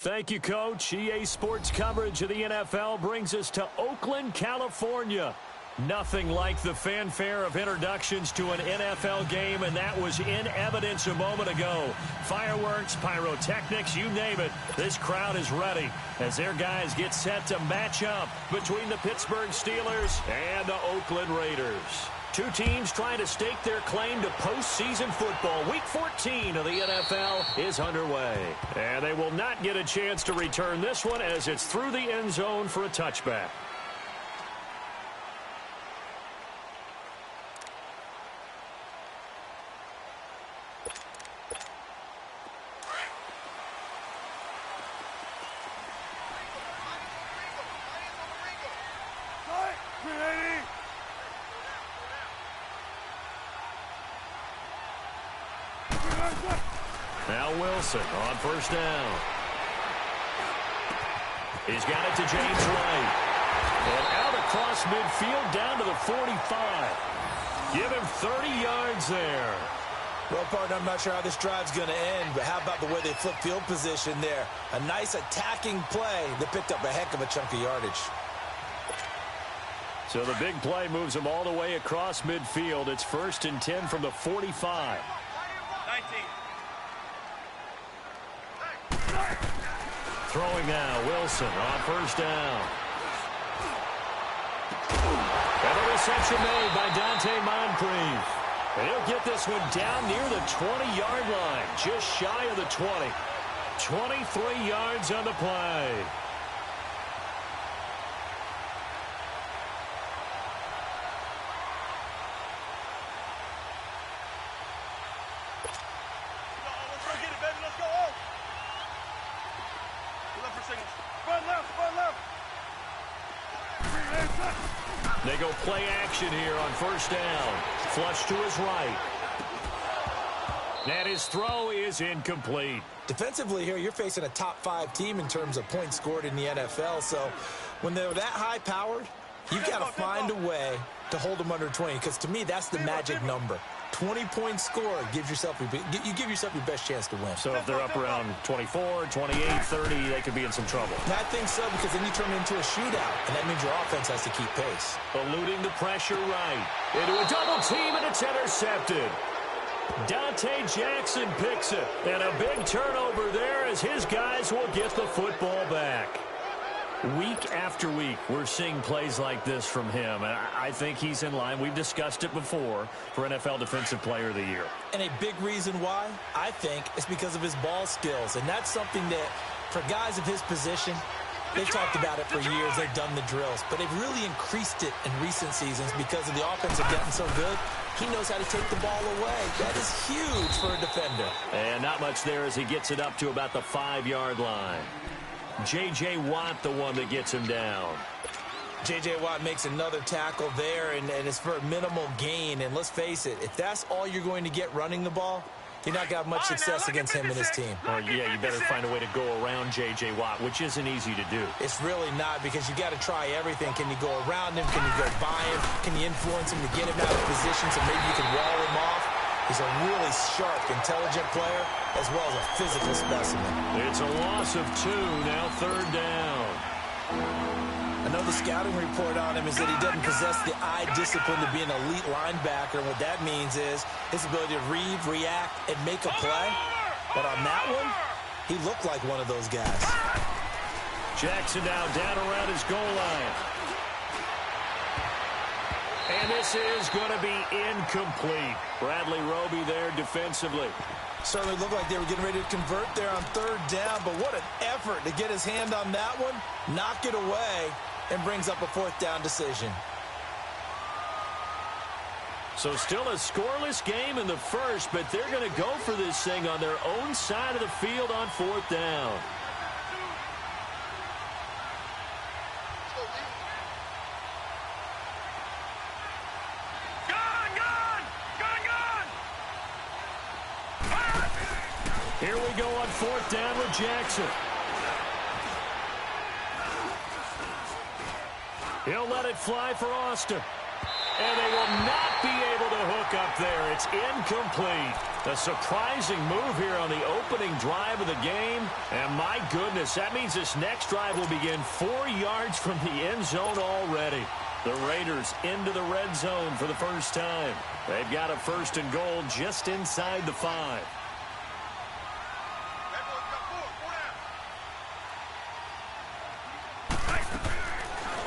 Thank you, Coach. EA Sports coverage of the NFL brings us to Oakland, California. Nothing like the fanfare of introductions to an NFL game, and that was in evidence a moment ago. Fireworks, pyrotechnics, you name it. This crowd is ready as their guys get set to match up between the Pittsburgh Steelers and the Oakland Raiders. Two teams trying to stake their claim to postseason football. Week 14 of the NFL is underway. And they will not get a chance to return this one as it's through the end zone for a touchback. Now Wilson on first down. He's got it to James White. And out across midfield down to the 45. Give him 30 yards there. Well, partner, I'm not sure how this drive's going to end, but how about the way they flip field position there? A nice attacking play that picked up a heck of a chunk of yardage. So the big play moves them all the way across midfield. It's 1st and 10 from the 45. 19. Throwing now, Wilson on first down. And a reception made by Dante Moncrief. And he'll get this one down near the 20-yard line, just shy of the 20. 23 yards on the play. They go play action here on first down. Flush to his right. And his throw is incomplete. Defensively here, you're facing a top-5 team in terms of points scored in the NFL. So when they're that high-powered, you've got to find a way to hold them under 20. Because to me, that's the magic number. 20-point score gives yourself you give yourself your best chance to win. So if they're up around 24, 28, 30, they could be in some trouble. I think so, because then you turn it into a shootout, and that means your offense has to keep pace. Eluding the pressure right. Into a double team, and it's intercepted. Dante Jackson picks it. And a big turnover there as his guys will get the football back. Week after week, we're seeing plays like this from him. And I think he's in line. We've discussed it before for NFL Defensive Player of the Year. And a big reason why, I think, is because of his ball skills. And that's something that, for guys of his position, they've talked about it for years. They've done the drills. But they've really increased it in recent seasons because of the offense have gotten so good. He knows how to take the ball away. That is huge for a defender. And not much there as he gets it up to about the 5-yard line. J.J. Watt, the one that gets him down. J.J. Watt makes another tackle there, and it's for a minimal gain. And let's face it, if that's all you're going to get running the ball, you're not going to have much success against him and his team. Or, yeah, you better find a way to go around J.J. Watt, which isn't easy to do. It's really not, because you got to try everything. Can you go around him? Can you go by him? Can you influence him to get him out of position so maybe you can wall him off? He's a really sharp, intelligent player, as well as a physical specimen. It's a loss of 2, now 3rd down. I know the scouting report on him is that he doesn't possess the eye discipline to be an elite linebacker. And what that means is his ability to read, react, and make a play. But on that one, he looked like one of those guys. Jackson now down around his goal line. And this is going to be incomplete. Bradley Roby there defensively. Certainly looked like they were getting ready to convert there on 3rd down, but what an effort to get his hand on that one, knock it away, and brings up a 4th down decision. So still a scoreless game in the first, but they're going to go for this thing on their own side of the field on 4th down. Here we go on 4th down with Jackson. He'll let it fly for Austin. And they will not be able to hook up there. It's incomplete. A surprising move here on the opening drive of the game. And my goodness, that means this next drive will begin 4 yards from the end zone already. The Raiders into the red zone for the first time. They've got a 1st and goal just inside the 5.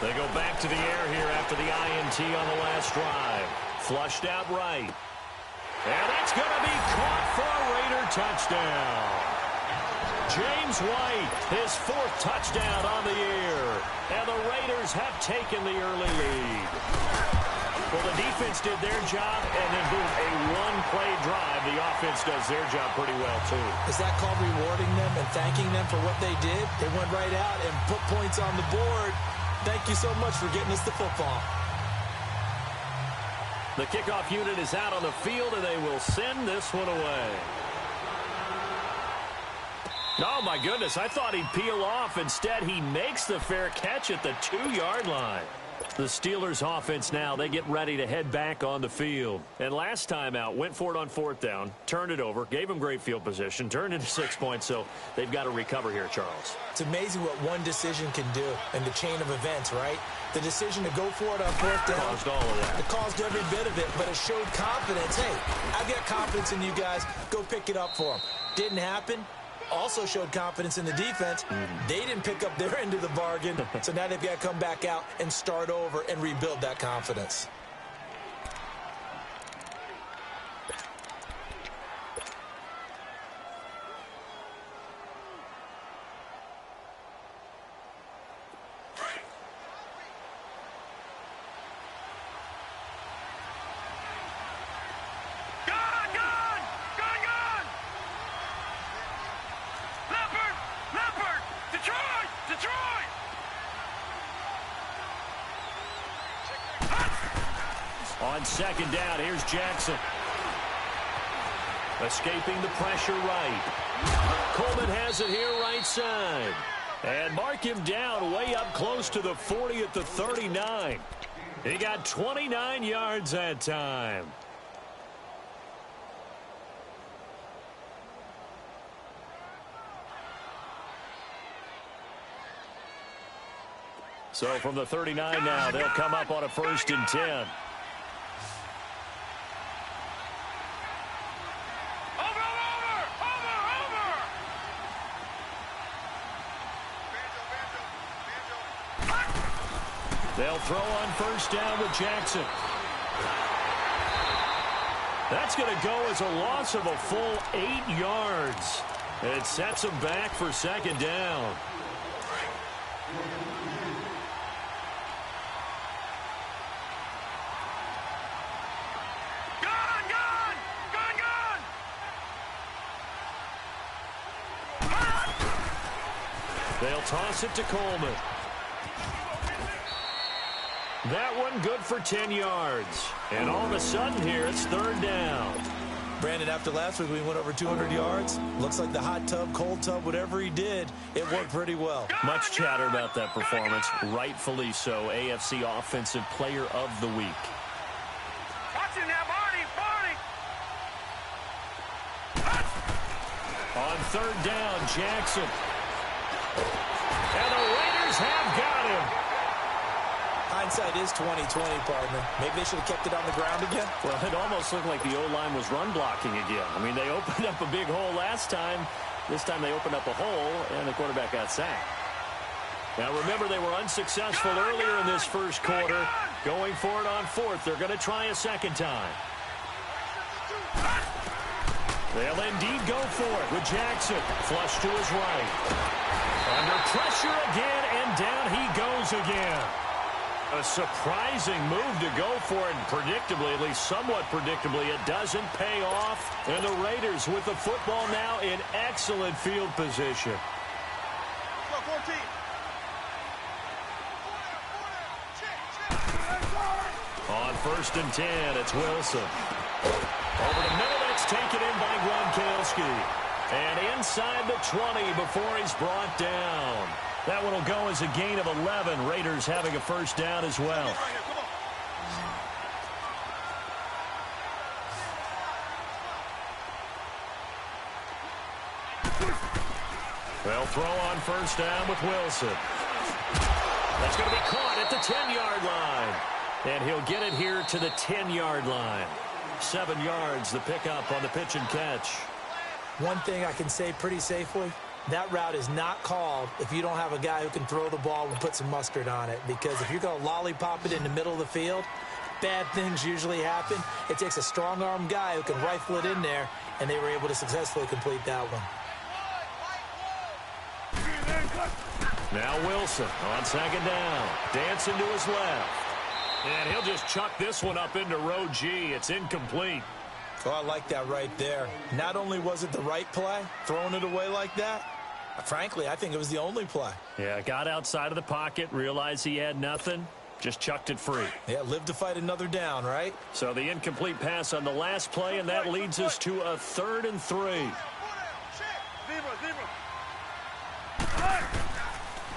They go back to the air here after the INT on the last drive. Flushed out right. And that's going to be caught for a Raider touchdown. James White, his 4th touchdown on the year. And the Raiders have taken the early lead. Well, the defense did their job, and then boom, a one-play drive. The offense does their job pretty well, too. Is that called rewarding them and thanking them for what they did? They went right out and put points on the board. Thank you so much for getting us the football. The kickoff unit is out on the field, and they will send this one away. Oh, my goodness. I thought he'd peel off. Instead, he makes the fair catch at the 2-yard line. The Steelers offense now, they get ready to head back on the field. And last time out, went for it on 4th down, turned it over, gave them great field position, turned into 6 points, so they've got to recover here, Charles. It's amazing what one decision can do in the chain of events, right? The decision to go for it on 4th down. Caused all of that. It caused every bit of it, but it showed confidence. Hey, I've got confidence in you guys. Go pick it up for them. Didn't happen. Also showed confidence in the defense. They didn't pick up their end of the bargain, so now they've got to come back out and start over and rebuild that confidence. On 2nd down, here's Jackson. Escaping the pressure right. Coleman has it here right side. And mark him down way up close to the 40 at the 39. He got 29 yards that time. So from the 39 now, they'll come up on a 1st and 10. They'll throw on 1st down with Jackson. That's going to go as a loss of a full 8 yards. It sets them back for 2nd down. They'll toss it to Coleman. That one good for 10 yards. And all of a sudden here, it's 3rd down. Brandon, after last week, we went over 200 yards. Looks like the hot tub, cold tub, whatever he did, it worked pretty well. Much chatter about that performance. Rightfully so. AFC Offensive Player of the Week. Watching that, Barney! On 3rd down, Jackson. And the Raiders have got him. Hindsight is 20/20, partner. Maybe they should have kept it on the ground again. Well, it almost looked like the O-line was run blocking again. I mean, they opened up a big hole last time. This time they opened up a hole, and the quarterback got sacked. Now, remember, they were unsuccessful earlier in this first quarter. Going for it on 4th. They're going to try a 2nd time. They'll indeed go for it with Jackson. Flush to his right. Under pressure again, and down he goes again. A surprising move to go for it, and predictably, at least somewhat predictably, it doesn't pay off. And the Raiders with the football now in excellent field position. On 1st and 10, it's Wilson. Over the middle, that's taken in by Gronkowski. And inside the 20 before he's brought down. That one will go as a gain of 11. Raiders having a 1st down as well. They'll throw on first down with Wilson. That's going to be caught at the 10-yard line. And he'll get it here to the 10-yard line. 7 yards, the pickup on the pitch and catch. One thing I can say pretty safely, that route is not called if you don't have a guy who can throw the ball and put some mustard on it. Because if you're going to lollipop it in the middle of the field, bad things usually happen. It takes a strong-arm guy who can rifle it in there, and they were able to successfully complete that one. Now Wilson on second down. Dancing to his left. And he'll just chuck this one up into row G. It's incomplete. Oh, I like that right there. Not only was it the right play, throwing it away like that, frankly, I think it was the only play. Yeah, got outside of the pocket, realized he had nothing, just chucked it free. Yeah, live to fight another down, right? So the incomplete pass on the last play, and that leads us to a 3rd and 3.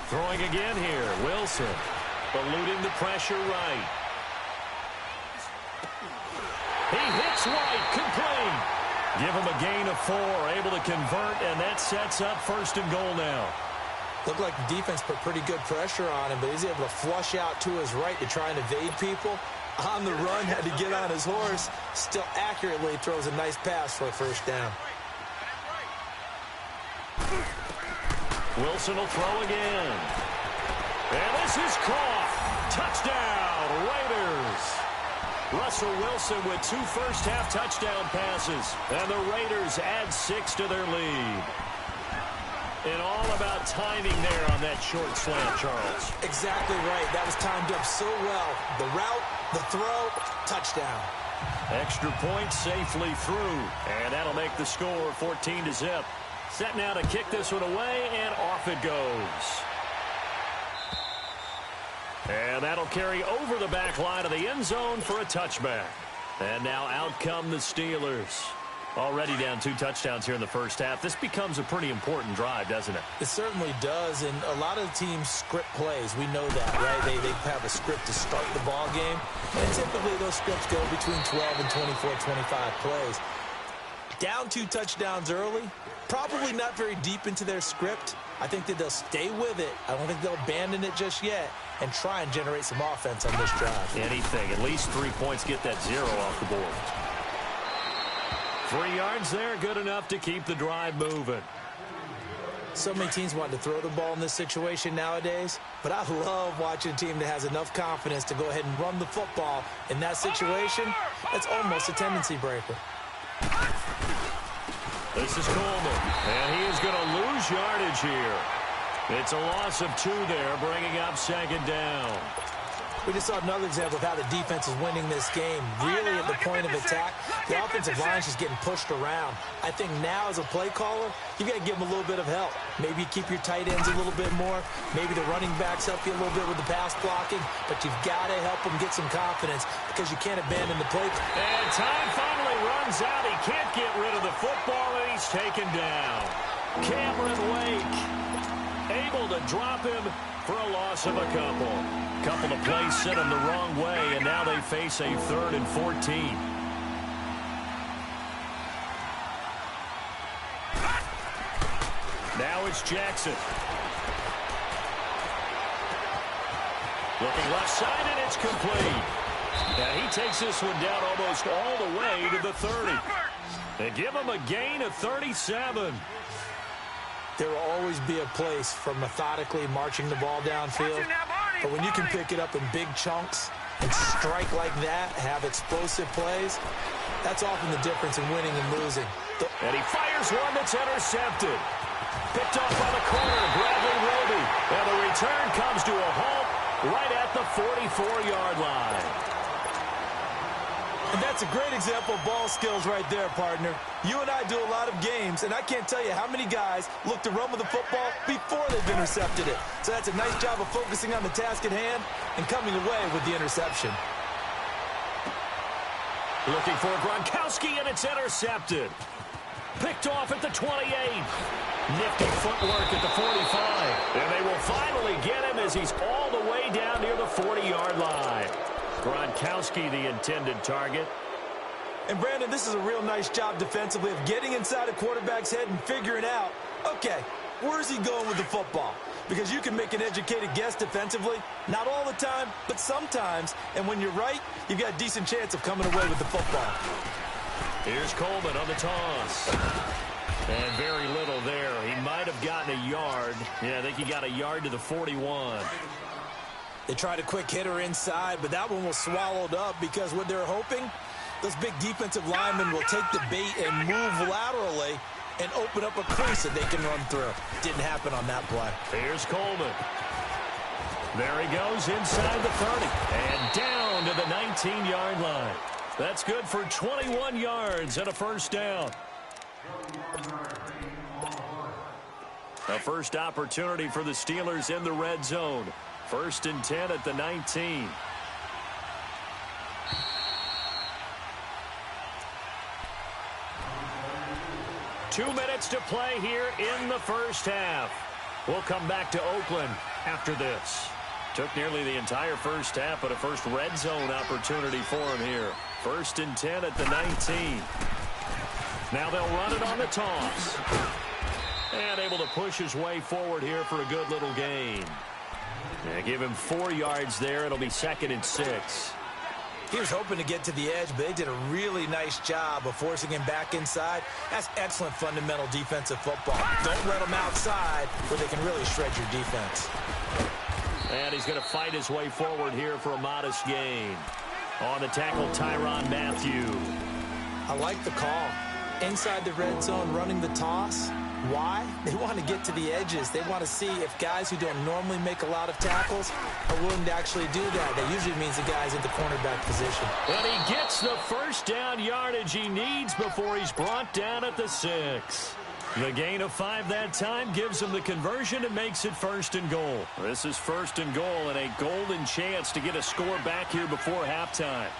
Throwing again here, Wilson, eluding the pressure right. He hits White, complete. Give him a gain of 4, able to convert, and that sets up 1st and goal now. Looked like the defense put pretty good pressure on him, but he's able to flush out to his right to try and evade people. On the run, had to get on his horse. Still accurately throws a nice pass for a 1st down. Wilson will throw again. And this is caught. Touchdown, Raiders. Russell Wilson with 2 first-half touchdown passes. And the Raiders add 6 to their lead. And all about timing there on that short slant, Charles. Exactly right. That was timed up so well. The route, the throw, touchdown. Extra point safely through. And that'll make the score 14-0. Set now to kick this one away, and off it goes. And that'll carry over the back line of the end zone for a touchback. And now out come the Steelers. Already down 2 touchdowns here in the first half. This becomes a pretty important drive, doesn't it? It certainly does, and a lot of teams script plays. We know that, right? They have a script to start the ball game, and typically those scripts go between 12 and 24, 25 plays. Down 2 touchdowns early, probably not very deep into their script. I think that they'll stay with it. I don't think they'll abandon it just yet and try and generate some offense on this drive. Anything. At least 3 points, get that 0 off the board. 3 yards there, good enough to keep the drive moving. So many teams want to throw the ball in this situation nowadays, but I love watching a team that has enough confidence to go ahead and run the football in that situation. That's almost a tendency breaker. This is Coleman, and he is going to lose yardage here. It's a loss of 2 there, bringing up 2nd down. We just saw another example of how the defense is winning this game. Really at the point of attack, the offensive line is just getting pushed around. I think now as a play caller, you've got to give them a little bit of help. Maybe you keep your tight ends a little bit more. Maybe the running backs help you a little bit with the pass blocking. But you've got to help them get some confidence because you can't abandon the play. And time finally runs out. He can't get rid of the football, and he's taken down. Cameron Wake able to drop him for a loss of a couple. Couple of plays sent him the wrong way, and now they face a 3rd and 14. Now it's Jackson. Looking left side, and it's complete. And he takes this one down almost all the way to the 30. They give him a gain of 37. There will always be a place for methodically marching the ball downfield. But when you can pick it up in big chunks and strike like that, have explosive plays, that's often the difference in winning and losing. And he fires one that's intercepted. Picked off by the corner, Bradley Roby. And the return comes to a halt right at the 44-yard line. And that's a great example of ball skills right there, partner. You and I do a lot of games, and I can't tell you how many guys look to run with the football before they've intercepted it. So that's a nice job of focusing on the task at hand and coming away with the interception. Looking for Gronkowski, and it's intercepted. Picked off at the 28. Nifty footwork at the 45. And they will finally get him as he's all the way down near the 40-yard line. Gronkowski, the intended target. And, Brandon, this is a real nice job defensively of getting inside a quarterback's head and figuring out, okay, Where's he going with the football? Because you can make an educated guess defensively. Not all the time, but sometimes. And when you're right, you've got a decent chance of coming away with the football. Here's Coleman on the toss. And very little there. He might have gotten a yard. Yeah, I think he got a yard to the 41. They tried a quick hitter inside, but that one was swallowed up because what they're hoping, those big defensive linemen will take the bait and move laterally and open up a crease that they can run through. Didn't happen on that play. Here's Coleman. There he goes inside the 30 and down to the 19-yard line. That's good for 21 yards and a first down. A first opportunity for the Steelers in the red zone. 1st and 10 at the 19. Two minutes to play here in the first half. We'll come back to Oakland after this. Took nearly the entire first half, but a first red zone opportunity for him here. 1st and 10 at the 19. Now they'll run it on the toss. And able to push his way forward here for a good little gain. Yeah, give him 4 yards there. It'll be 2nd and 6. He was hoping to get to the edge, but they did a really nice job of forcing him back inside. That's excellent fundamental defensive football. Don't let him outside where they can really shred your defense. And he's going to fight his way forward here for a modest gain. On the tackle, Tyrann Mathieu. I like the call. Inside the red zone, running the toss. Why? They want to get to the edges. They want to see if guys who don't normally make a lot of tackles are willing to actually do that. That usually means the guy's in the cornerback position. And he gets the first down yardage he needs before he's brought down at the 6. The gain of 5 that time gives him the conversion and makes it 1st and goal. This is 1st and goal and a golden chance to get a score back here before halftime.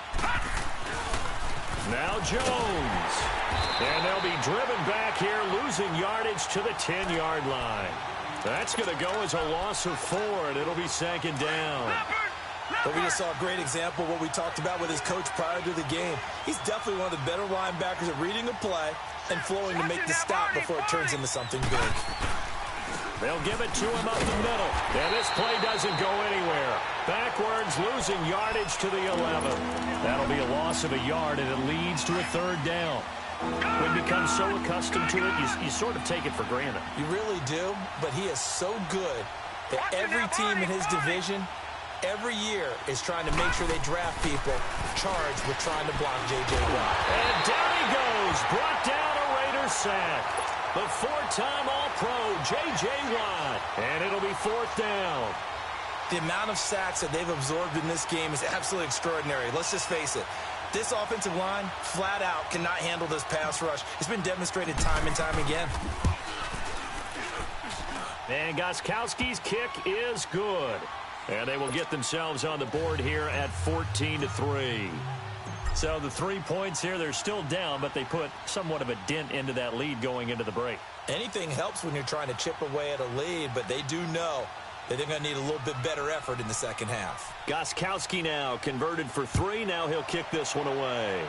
Now Jones. And they'll be driven back here, losing yardage to the 10-yard line. That's going to go as a loss of 4, and it'll be 2nd down. But we just saw a great example of what we talked about with his coach prior to the game. He's definitely one of the better linebackers at reading a play and flowing to make the stop before it turns into something big. They'll give it to him up the middle. And this play doesn't go anywhere. Backwards, losing yardage to the 11. That'll be a loss of a yard, and it leads to a 3rd down. When you become so accustomed to it, you sort of take it for granted. You really do, but he is so good that every team in his division, every year, is trying to make sure they draft people charged with trying to block J.J. Watt. And down he goes, brought down a Raiders sack. The 4-time All-Pro, J.J. Watt. And it'll be 4th down. The amount of sacks that they've absorbed in this game is absolutely extraordinary. Let's just face it. This offensive line, flat out, cannot handle this pass rush. It's been demonstrated time and time again. And Gostkowski's kick is good. And they will get themselves on the board here at 14-3. So the 3 points here, they're still down, but they put somewhat of a dent into that lead going into the break. Anything helps when you're trying to chip away at a lead, but they do know that they're going to need a little bit better effort in the second half. Gostkowski now converted for 3. Now he'll kick this one away.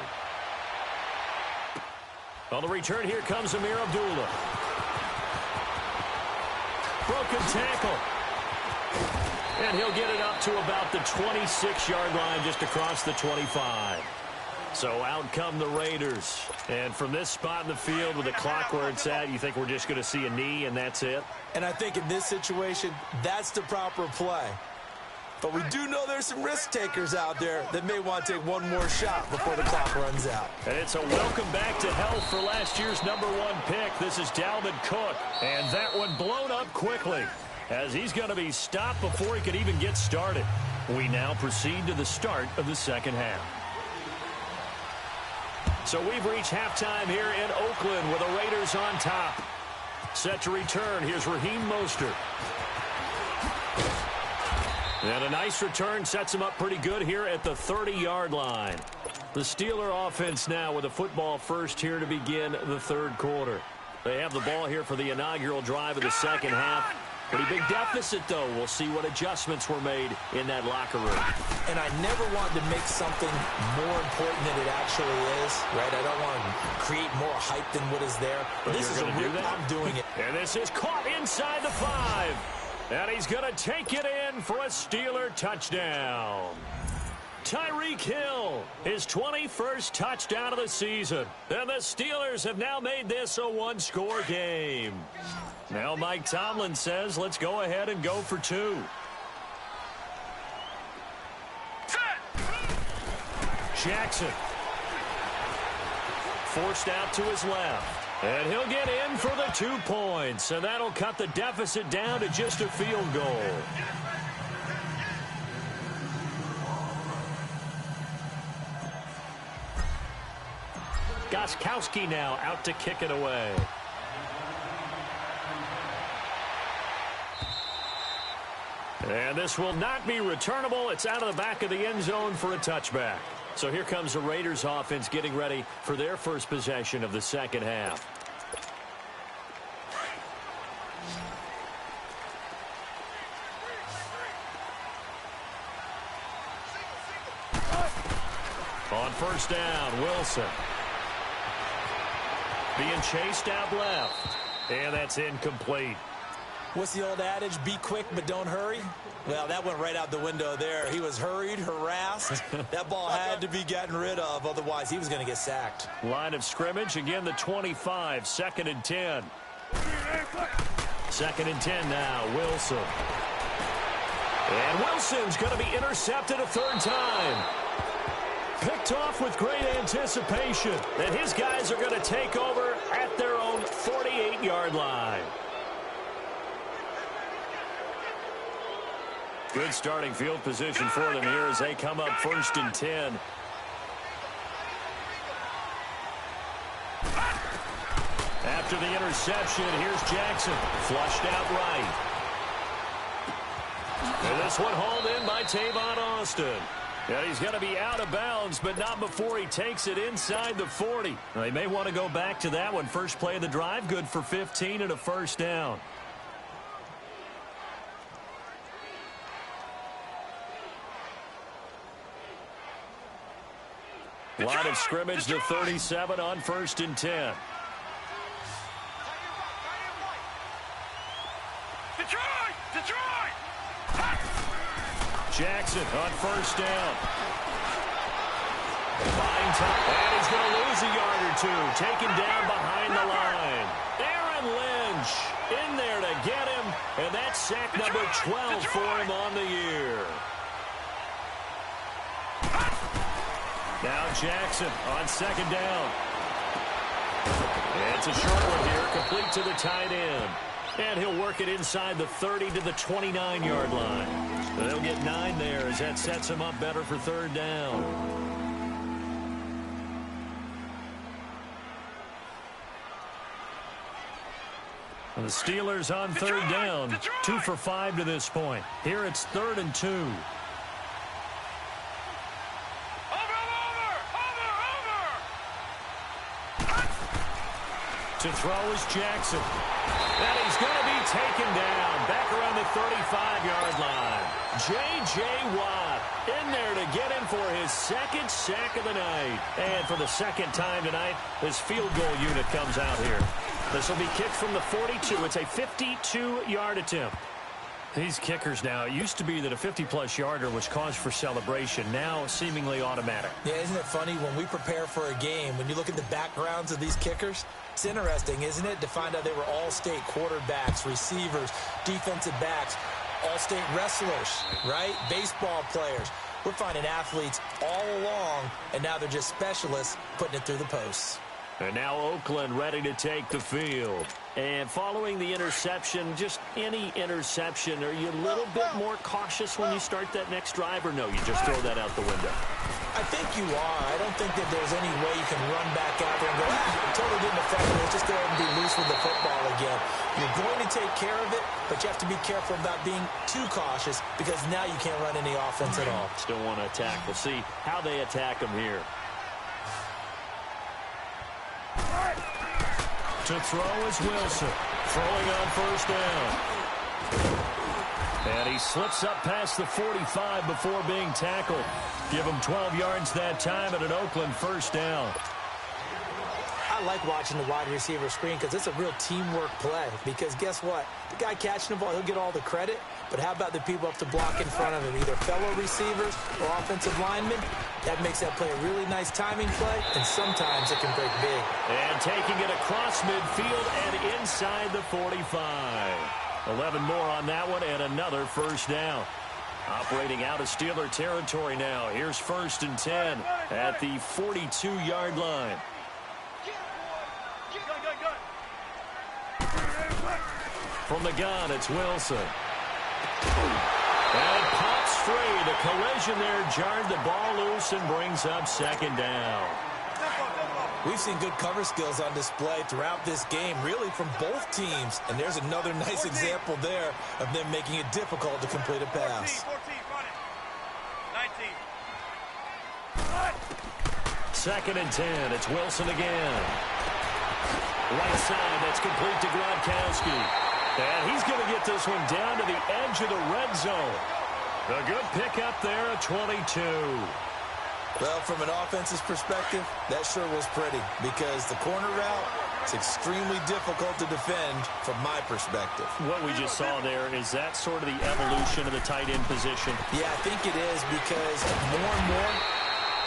On the return, here comes Amir Abdullah. Broken tackle. And he'll get it up to about the 26-yard line, just across the 25. So out come the Raiders. And from this spot in the field with the clock where it's at, you think we're just going to see a knee and that's it? And I think in this situation, that's the proper play. But we do know there's some risk takers out there that may want to take one more shot before the clock runs out. And it's a welcome back to health for last year's #1 pick. This is Dalvin Cook. And that one blown up quickly as he's going to be stopped before he could even get started. We now proceed to the start of the second half. So we've reached halftime here in Oakland with the Raiders on top. Set to return, here's Raheem Mostert. And a nice return sets him up pretty good here at the 30-yard line. The Steeler offense now with a football first here to begin the 3rd quarter. They have the ball here for the inaugural drive of the second half. Pretty big deficit, though. We'll see what adjustments were made in that locker room. And I never want to make something more important than it actually is, right? I don't want to create more hype than what is there. But this is I'm doing it. And this is caught inside the 5. And he's going to take it in for a Steeler touchdown. Tyreek Hill, his 21st touchdown of the season. And the Steelers have now made this a one-score game. Now Mike Tomlin says, let's go ahead and go for 2. Jackson. Forced out to his left. And he'll get in for the 2 points. And that'll cut the deficit down to just a field goal. Gostkowski now out to kick it away. And this will not be returnable. It's out of the back of the end zone for a touchback. So here comes the Raiders offense getting ready for their first possession of the second half. On first down, Wilson. Being chased out left. And that's incomplete. What's the old adage? Be quick, but don't hurry. Well, that went right out the window there. He was hurried, harassed. That ball had to be gotten rid of. Otherwise, he was going to get sacked. Line of scrimmage, again, the 25. 2nd and 10. 2nd and 10 now, Wilson. And Wilson's going to be intercepted a 3rd time. Picked off with great anticipation. And his guys are going to take over at their own 48-yard line. Good starting field position for them here as they come up 1st and 10. After the interception, here's Jackson. Flushed out right. And this one hauled in by Tavon Austin. And he's going to be out of bounds, but not before he takes it inside the 40. Now, they may want to go back to that one. First play of the drive, good for 15 and a 1st down. Line of scrimmage, the 37 on 1st and 10. Jackson on 1st down. Buying time, and he's going to lose a yard or 2. Taken down behind the line. Aaron Lynch in there to get him, and that's sack number 12 for him on the year. Now Jackson on 2nd down. And it's a short one here, complete to the tight end. And he'll work it inside the 30 to the 29-yard line. They'll get 9 there as that sets him up better for 3rd down. And the Steelers on 3rd down, 2 for 5 to this point. Here it's 3rd and 2. To throw is Jackson. And he's going to be taken down back around the 35-yard line. J.J. Watt in there to get him for his 2nd sack of the night. And for the 2nd time tonight, this field goal unit comes out here. This will be kicked from the 42. It's a 52-yard attempt. These kickers now, it used to be that a 50-plus yarder was cause for celebration. Now seemingly automatic. Yeah, isn't it funny when we prepare for a game, when you look at the backgrounds of these kickers, it's interesting, isn't it, to find out they were all-state quarterbacks, receivers, defensive backs, all-state wrestlers, right? Baseball players. We're finding athletes all along, and now they're just specialists putting it through the posts. And now Oakland ready to take the field. And following the interception, just any interception, are you a little bit more cautious when you start that next drive, or no, you just throw that out the window? I think you are. I don't think that there's any way you can run back out there and go, it totally didn't affect me. Let's just go ahead and be loose with the football again. You're going to take care of it, but you have to be careful about being too cautious because now you can't run any offense at all. Still want to attack. We'll see how they attack them here. To throw is Wilson. Throwing on 1st down. And he slips up past the 45 before being tackled. Give him 12 yards that time and an Oakland first down. I like watching the wide receiver screen because it's a real teamwork play. Because guess what? The guy catching the ball, he'll get all the credit. But how about the people up to block in front of him, either fellow receivers or offensive linemen? That makes that play a really nice timing play, and sometimes it can break big. And taking it across midfield and inside the 45. 11 more on that one and another first down. Operating out of Steeler territory now. Here's 1st and 10 at the 42-yard line. From the gun, it's Wilson. And pops free. The collision there jarred the ball loose and brings up 2nd down. We've seen good cover skills on display throughout this game, really from both teams. And there's another nice example there of them making it difficult to complete a pass. 2nd and 10. It's Wilson again. Right side, that's complete to Gronkowski. And he's going to get this one down to the edge of the red zone. A good pickup there at 22. Well, from an offense's perspective, that sure was pretty because the corner route is extremely difficult to defend from my perspective. What we just saw there, is that sort of the evolution of the tight end position? Yeah, I think it is because more and more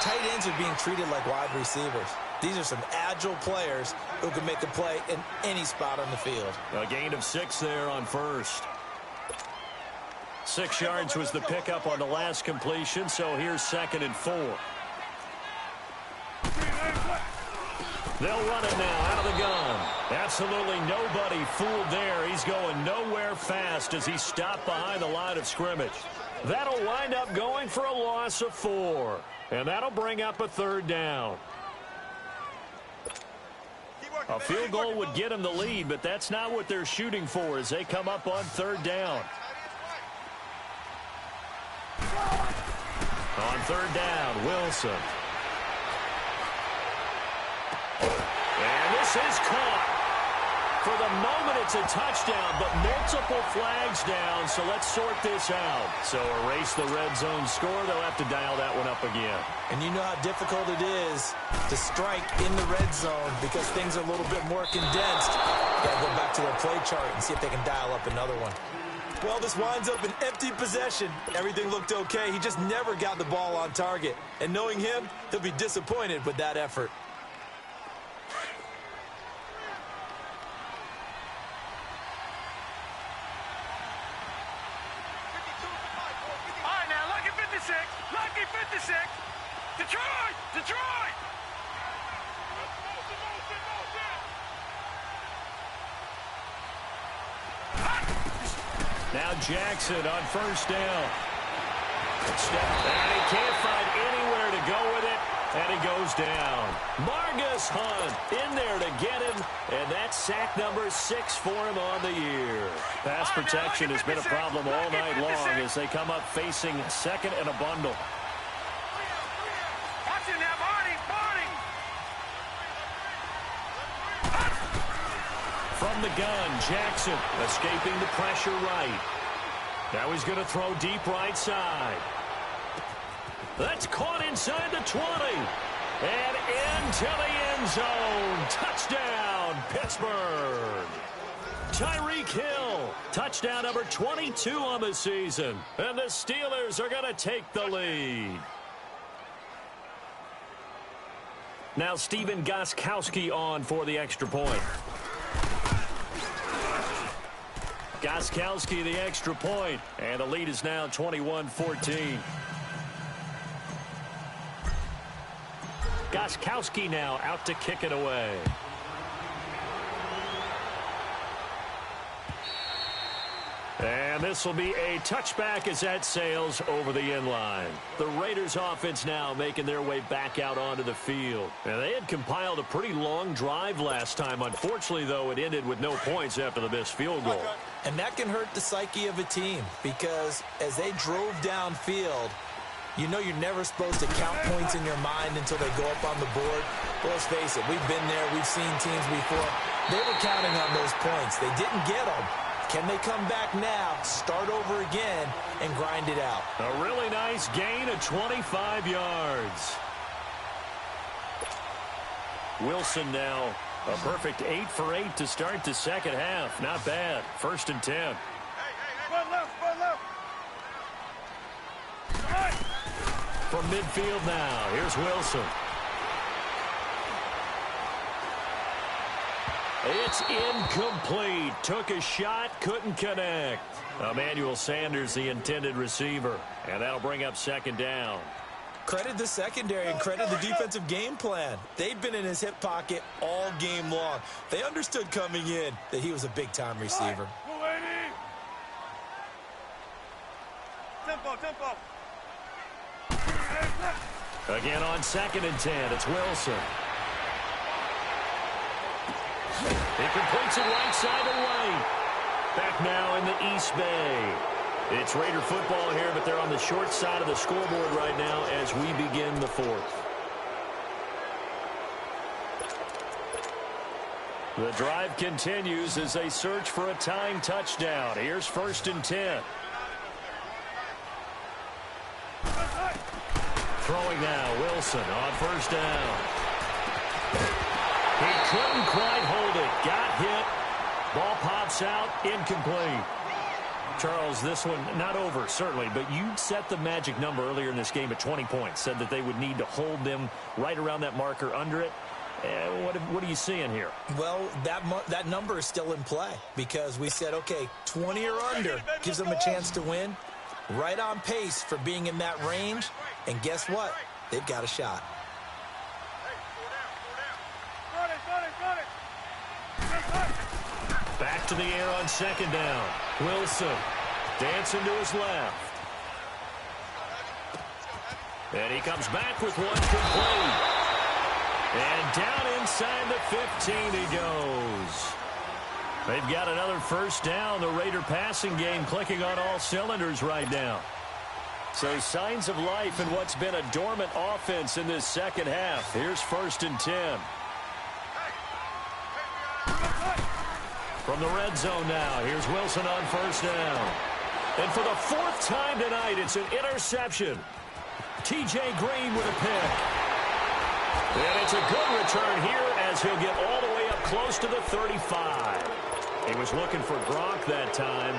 tight ends are being treated like wide receivers. These are some agile players who can make a play in any spot on the field. A gain of 6 there on first. 6 yards was the pickup on the last completion, so here's 2nd and 4. They'll run it now out of the gun. Absolutely nobody fooled there. He's going nowhere fast as he stopped behind the line of scrimmage. That'll wind up going for a loss of 4. And that'll bring up a 3rd down. A field goal would get them the lead, but that's not what they're shooting for as they come up on 3rd down. On 3rd down, Wilson. And this is caught. For the moment, it's a touchdown, but multiple flags down, so let's sort this out. So erase the red zone score. They'll have to dial that one up again. And you know how difficult it is to strike in the red zone because things are a little bit more condensed. Got to go back to their play chart and see if they can dial up another one. Well, this winds up an empty possession. Everything looked okay. He just never got the ball on target. And knowing him, he'll be disappointed with that effort. Lucky 56. Detroit! Detroit! Now Jackson on 1st down. And he can't find anywhere to go with it, and he goes down. Margus Hunt in there to get him, and that's sack number 6 for him on the year. Pass protection has been a problem all night long as they come up facing 2nd and a bundle. From the gun, Jackson escaping the pressure right. Now he's going to throw deep right side. That's caught inside the 20. And into the end zone. Touchdown, Pittsburgh. Tyreek Hill, touchdown number 22 on the season. And the Steelers are going to take the lead. Now Stephen Gostkowski on for the extra point. Gostkowski the extra point, and the lead is now 21-14. Gostkowski now out to kick it away. And this will be a touchback as that sails over the end line. The Raiders offense now making their way back out onto the field. And they had compiled a pretty long drive last time. Unfortunately, though, it ended with no points after the missed field goal. And that can hurt the psyche of a team because as they drove downfield, you know you're never supposed to count points in your mind until they go up on the board. Well, let's face it, we've been there. We've seen teams before. They were counting on those points. They didn't get them. Can they come back now, start over again, and grind it out? A really nice gain of 25 yards. Wilson now a perfect 8 for 8 to start the second half. Not bad. 1st and 10. From midfield now, here's Wilson. It's incomplete. Took a shot, couldn't connect. Emmanuel Sanders, the intended receiver. And that'll bring up 2nd down. Credit the secondary and credit the defensive game plan. They've been in his hip pocket all game long. They understood coming in that he was a big-time receiver. Tempo. Again on 2nd and 10, it's Wilson. He completes it right side to right. Back now in the East Bay. It's Raider football here, but they're on the short side of the scoreboard right now as we begin the 4th. The drive continues as they search for a tying touchdown. Here's 1st and 10. Throwing now, Wilson on 1st down. He couldn't quite hold it. Got hit. Ball pops out, incomplete. Charles, this one not over, certainly, but you set the magic number earlier in this game at 20 points. Said that they would need to hold them right around that marker under it. What are you seeing here? Well, that number is still in play because we said, okay, 20 or under gives them a chance to win. Right on pace for being in that range. And guess what? They've got a shot. Back to the air on 2nd down. Wilson dancing to his left. And he comes back with one complete. And down inside the 15 he goes. They've got another 1st down. The Raider passing game clicking on all cylinders right now. So signs of life in what's been a dormant offense in this second half. Here's 1st and 10. From the red zone now, here's Wilson on 1st down. And for the 4th time tonight, it's an interception. T.J. Green with a pick. And it's a good return here as he'll get all the way up close to the 35. He was looking for Gronk that time.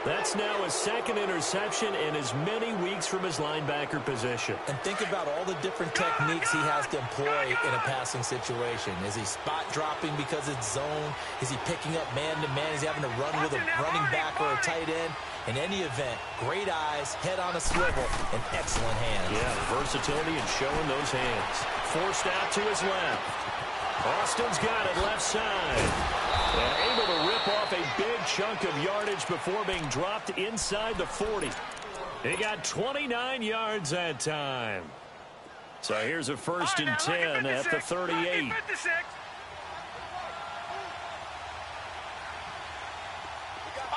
That's now his 2nd interception in as many weeks from his linebacker position. And think about all the different techniques he has to employ in a passing situation. Is he spot dropping because it's zone? Is he picking up man-to-man? Is he having to run with a running back or a tight end? In any event, great eyes, head on a swivel, and excellent hands. Yeah, versatility and showing those hands. Forced out to his left. Austin's got it left side. And able to rip off a big chunk of yardage before being dropped inside the 40. He got 29 yards that time. So here's a 1st and 10 at the 38. All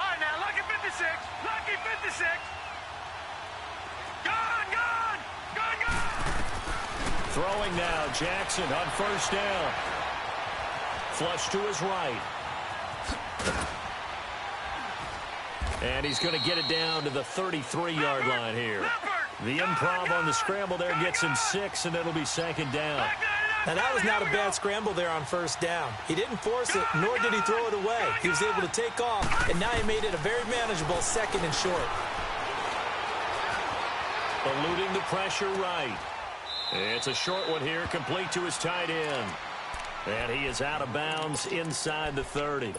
right, now, lucky 56. Lucky 56. Gone. Throwing now, Jackson on 1st down. Flush to his right. And he's going to get it down to the 33-yard line here. The improv on the scramble there gets him 6, and it'll be 2nd down. Now, that was not a bad scramble there on 1st down. He didn't force it, nor did he throw it away. He was able to take off, and now he made it a very manageable 2nd and short. Eluding the pressure right. It's a short one here, complete to his tight end. And he is out of bounds inside the 30.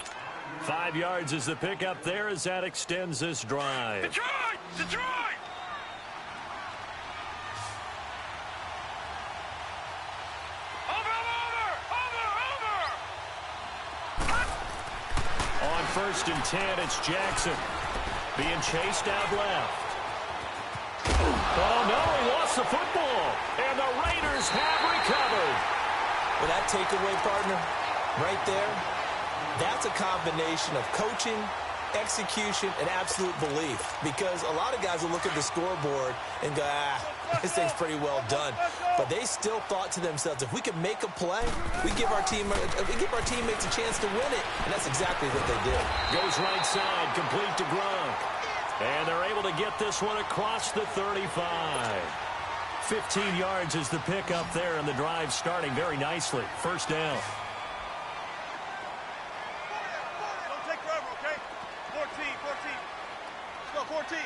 5 yards is the pickup there as that extends this drive. Detroit! Over! On 1st and 10, it's Jackson. Being chased out left. Oh, no, he lost the football. And the Raiders have recovered. Well, that takeaway, partner, right there, that's a combination of coaching execution, and absolute belief. Because a lot of guys will look at the scoreboard and go, this thing's pretty well done. But they still thought to themselves, if we can make a play, we give our teammates a chance to win it. And that's exactly what they did. Goes right side, complete to Gronk. And they're able to get this one across the 35. 15 yards is the pickup there, and the drive starting very nicely. First down. Don't take forever, okay? 14. Let's go, 14.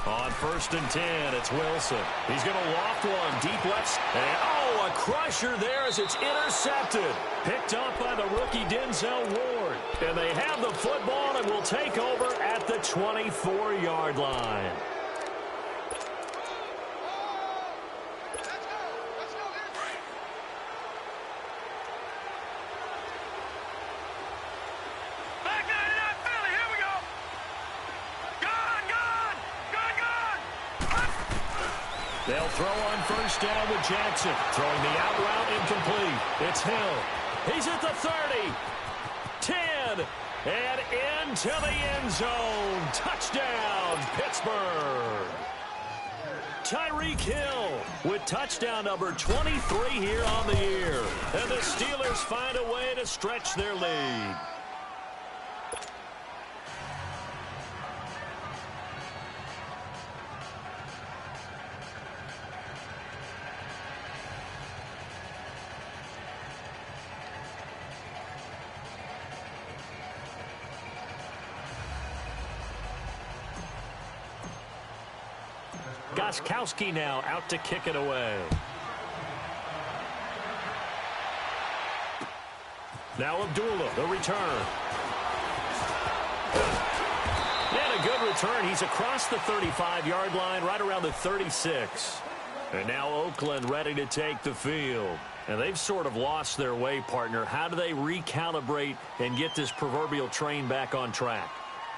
On 1st and 10, it's Wilson. He's going to loft one deep left. And, a crusher there as it's intercepted. Picked up by the rookie Denzel Ward. And they have the football and will take over at the 24-yard line. They'll throw on 1st down with Jackson. Throwing the out route incomplete. It's Hill. He's at the 30. 10. And into the end zone. Touchdown, Pittsburgh. Tyreek Hill with touchdown number 23 here on the year. And the Steelers find a way to stretch their lead. Gostkowski now out to kick it away. Now Abdullah, the return. And a good return. He's across the 35-yard line, right around the 36. And now Oakland ready to take the field. And they've sort of lost their way, partner. How do they recalibrate and get this proverbial train back on track?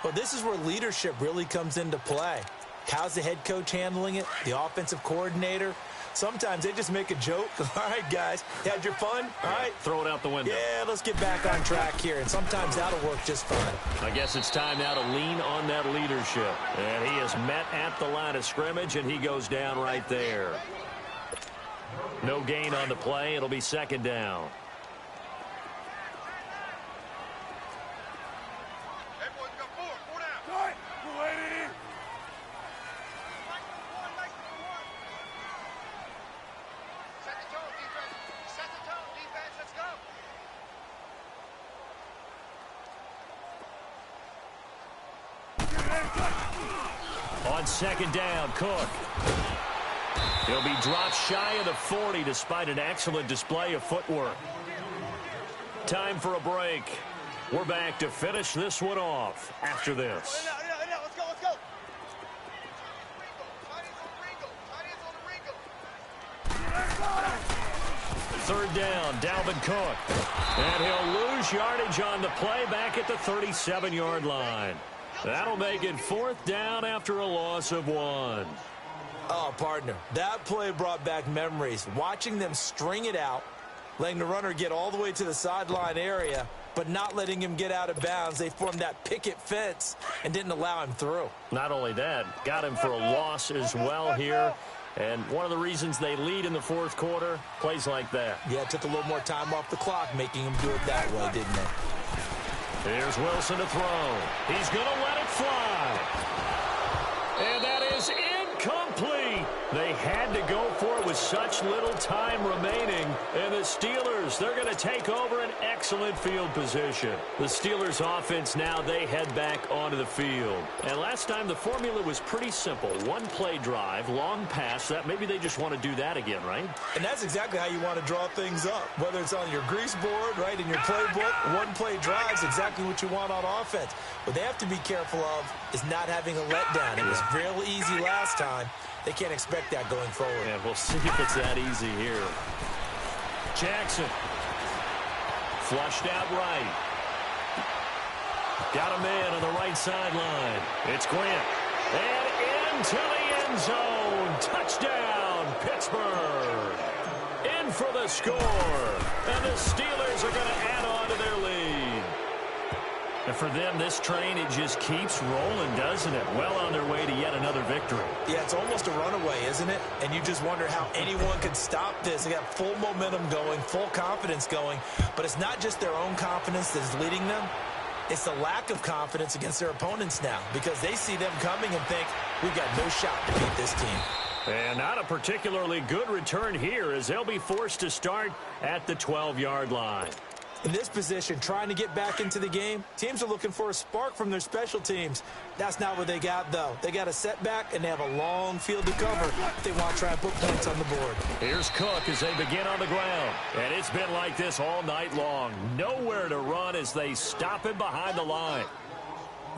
Well, this is where leadership really comes into play. How's the head coach handling it? The offensive coordinator? Sometimes they just make a joke. All right, guys, you had your fun? All right. Throw it out the window. Yeah, let's get back on track here. And sometimes that'll work just fine. I guess it's time now to lean on that leadership. And he is met at the line of scrimmage, and he goes down right there. No gain on the play. It'll be 2nd down. On 2nd down, Cook. He'll be dropped shy of the 40 despite an excellent display of footwork. Time for a break. We're back to finish this one off after this. Let's go. 3rd down, Dalvin Cook. And he'll lose yardage on the play back at the 37-yard line. That'll make it 4th down after a loss of 1. Oh, partner, that play brought back memories. Watching them string it out, letting the runner get all the way to the sideline area, but not letting him get out of bounds. They formed that picket fence and didn't allow him through. Not only that, got him for a loss as well here. And one of the reasons they lead in the 4th quarter, plays like that. Yeah, it took a little more time off the clock, making him do it that way, didn't it? Here's Wilson to throw. He's going to let it fly. And that is incomplete. They had to go for it with such little time remaining. And the Steelers, they're going to take over an excellent field position. The Steelers offense now, they head back onto the field. And last time the formula was pretty simple. One play drive, long pass. That maybe they just want to do that again, right? And that's exactly how you want to draw things up. Whether it's on your grease board, right, in your playbook, one play drive is exactly what you want on offense. What they have to be careful of is not having a letdown. It was real easy last time. They can't expect that going forward. Yeah, we'll see if it's that easy here. Jackson. Flushed out right. Got a man on the right sideline. It's Grant. And into the end zone. Touchdown, Pittsburgh. In for the score. And the Steelers are going to add on to their lead. And for them, this train, it just keeps rolling, doesn't it? Well on their way to yet another victory. Yeah, it's almost a runaway, isn't it? And you just wonder how anyone could stop this. They got full momentum going, full confidence going. But it's not just their own confidence that's leading them. It's the lack of confidence against their opponents now because they see them coming and think, we've got no shot to beat this team. And not a particularly good return here as they'll be forced to start at the 12-yard line. In this position, trying to get back into the game, teams are looking for a spark from their special teams. That's not what they got, though. They got a setback, and they have a long field to cover if they want to try and put points on the board. Here's Cook as they begin on the ground. And it's been like this all night long. Nowhere to run as they stop him behind the line.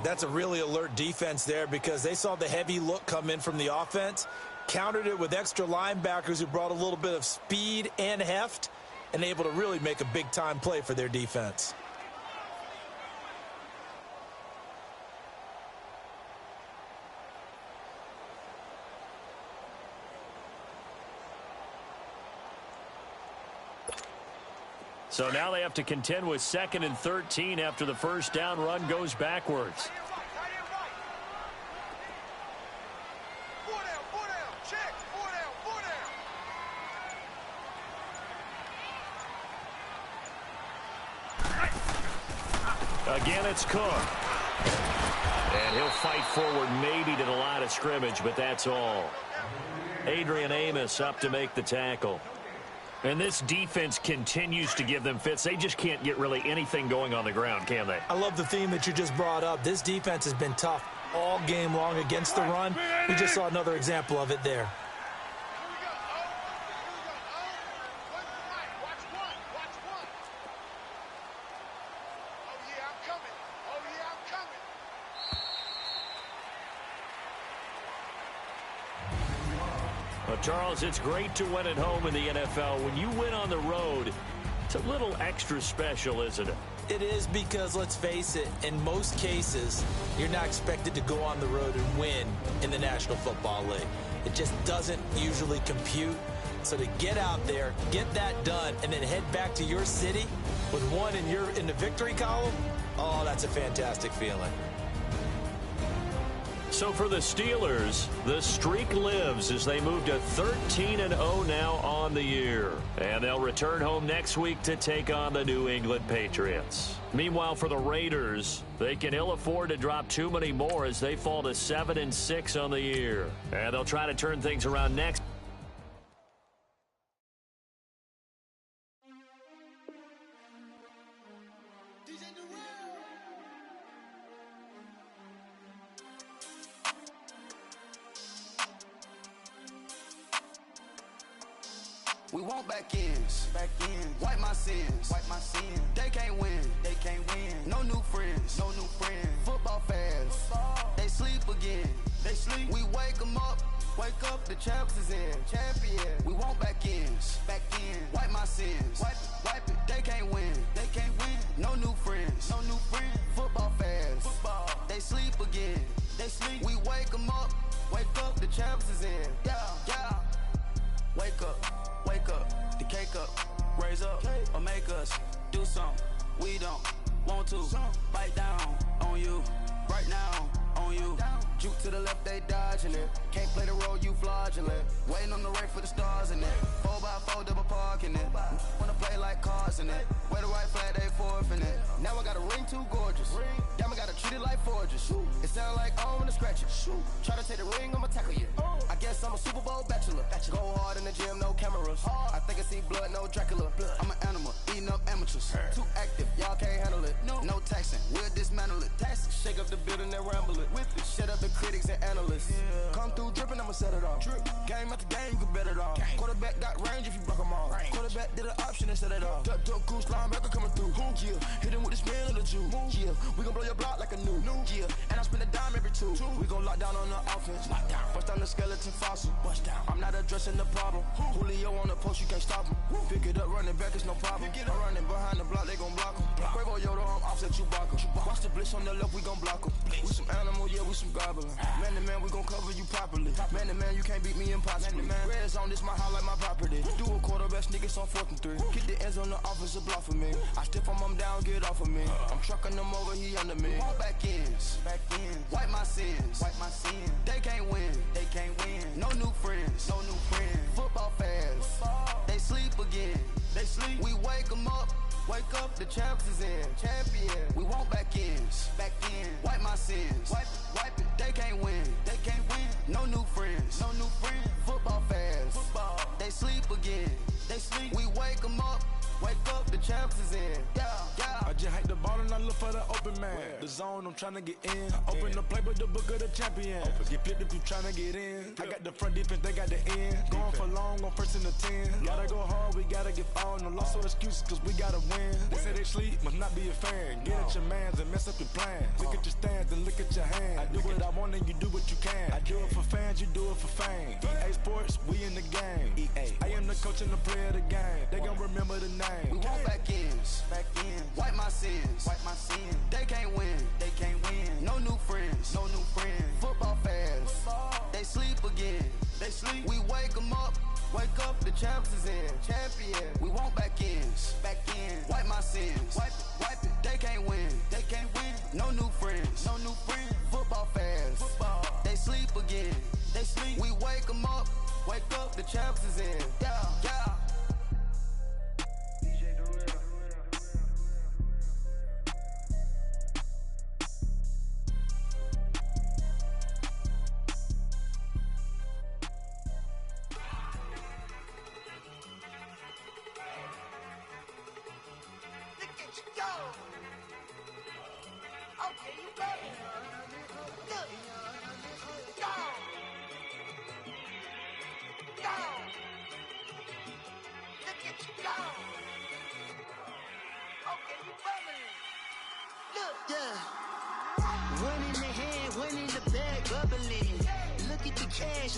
That's a really alert defense there because they saw the heavy look come in from the offense, countered it with extra linebackers who brought a little bit of speed and heft, and able to really make a big-time play for their defense. So now they have to contend with 2nd and 13 after the first down run goes backwards. Again, it's Cook. And he'll fight forward maybe to the line of scrimmage, but that's all. Adrian Amos up to make the tackle. And this defense continues to give them fits. They just can't get really anything going on the ground, can they? I love the theme that you just brought up. This defense has been tough all game long against the run. We just saw another example of it there. Charles, it's great to win at home in the NFL. When you win on the road, it's a little extra special, isn't it? It is because, let's face it, in most cases, you're not expected to go on the road and win in the National Football League. It just doesn't usually compute. So to get out there, get that done, and then head back to your city with one in the victory column, oh, that's a fantastic feeling. So for the Steelers, the streak lives as they move to 13-0 now on the year. And they'll return home next week to take on the New England Patriots. Meanwhile, for the Raiders, they can ill afford to drop too many more as they fall to 7-6 on the year. And they'll try to turn things around next. We want back ends, wipe my sins, they can't win, no new friends, football fans, they sleep again, we wake them up, the champs is in, we want back ends, wipe my sins, wipe it, they can't win, no new friends, football fans, they sleep again, we wake them up, the champs is in, yeah, wake up, the cake up, raise up, or make us do something we don't want to. Bite down on you, right now on you. Juke to the left, they dodging it. Can't play the role, you fraudulent. Waiting on the race for the stars in it. 4x4 double parking it. Wanna play like cars in it. Wear the white flag, they forfeit it. Now I got a ring too gorgeous. Damn, I gotta treat it like forges. It sound like I'm gonna scratch it. Try to take the ring, I'ma tackle you. I guess I'm a Super Bowl bachelor. Go hard in the gym, no cameras. I think I see blood, no Dracula. I'm an animal, eating up amateurs. Too active, y'all can't handle it. No taxing, we'll dismantle it. Shake up the building and ramble it. Whip it, shut up the critics and analysts. Come through dripping, I'ma set it off. Game after game, you can bet it off. Quarterback got range if you block them all. Quarterback did an option and set it off. Duck, goose, linebacker coming through. Yeah, hit him with the spin of the Jew. Yeah, we gon' blow your block like a new. Yeah, and I spend a dime every two. We gon' lock down on the offense. Bust down the skeleton fossil. I'm not addressing the problem. Julio on the post, you can't stop him. Pick it up, running back, it's no problem. I'm running behind the block, they gon' block him. Quavo Yoda, I'm offset Chewbacca. Watch the blitz on the left, we gon' block him. We some animal, yeah, we some goblin. Man to man, we gon' cover you properly. Man to man, you can't beat me impossibly. Reds on this, my house like my property. Do a quarterback sneakers on 4th and 3. Kick the ends on the offensive block for me. I stiff him, I'm down, get off of me. I'm trucking them over, he under me. Walk back ends, wipe my sins, They can't win, No new friends, Football fast, they sleep again. We wake them up. Wake up, the champs is in. Champion. We want back ends. Wipe my sins. Wipe it. They can't win. No new friends. Football fast. They sleep again. We wake them up. Wake up, the champs is in. Yeah. I just hate the ball and I look for the open man. The zone, I'm tryna get in. Open the play with the book of the champion. Get flipped if you tryna get in. I got the front defense, they got the end. Going for long on 1st and the 10. Gotta go hard, we gotta get all. No loss or excuses, cause we gotta win. They say they sleep, must not be a fan. Get at your mans and mess up your plans. Look at your stands and look at your hands. I do what I want and you do what you can. I do it for fans, you do it for fame. EA Sports, we in the game. I am the coach and the player of the game. They gon' remember the name. We want back ends. Wipe my sins. They can't win. No new friends. Football fast. They sleep again. We wake them up. Wake up, the champs is in. Champion. We want back ends. Wipe my sins. Wipe it. They can't win. No new friends. Football fast. They sleep again. We wake them up. Wake up, the champs is in. Yeah.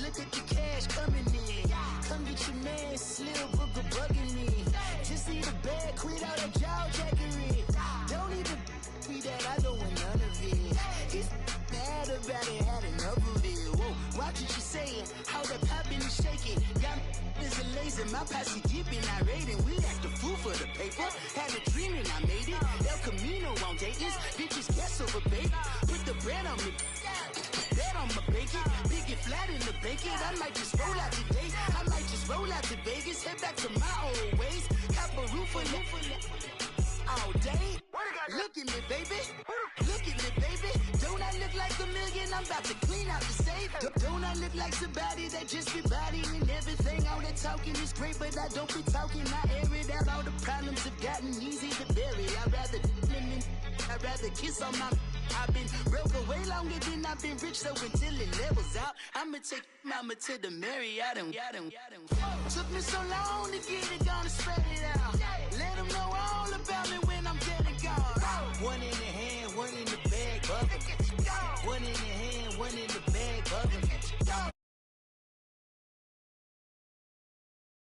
Look at the cash coming in. Come get your man, Slim Booker bugging me. Just need a bag, quit all that jaw jackery. Don't even be that, I don't want none of it. He's mad about it, had enough of it. Whoa, watch what you saying, how that poppin' is shaking. Got is a laser, my posse dipping, I raiding. We act a fool for the paper. Had a dream and I made it. El Camino on Dayton's, bitches guess over baby. Put the bread on me. Bet on my bacon, big and flat in the bacon. I might just roll out today. I might just roll out to Vegas, head back to my old ways. Cop a roof for all day. Look at me, baby. Look at me, baby. Don't I look like a million? I'm about to clean out the safe. Don't I look like somebody that just be bodying everything? All that talking is great, but I don't be talking. I air it out. All the problems have gotten easy to bury. I'd rather kiss on my. I've been broke way longer than I've been rich, so until it levels out, I'ma take mama to the Marriott and took me so long to get it, gonna spread it out. Let them know all about me when I'm dead and gone. One in the hand, one in the bag, bubba. One in the hand, one in the bag, bubba.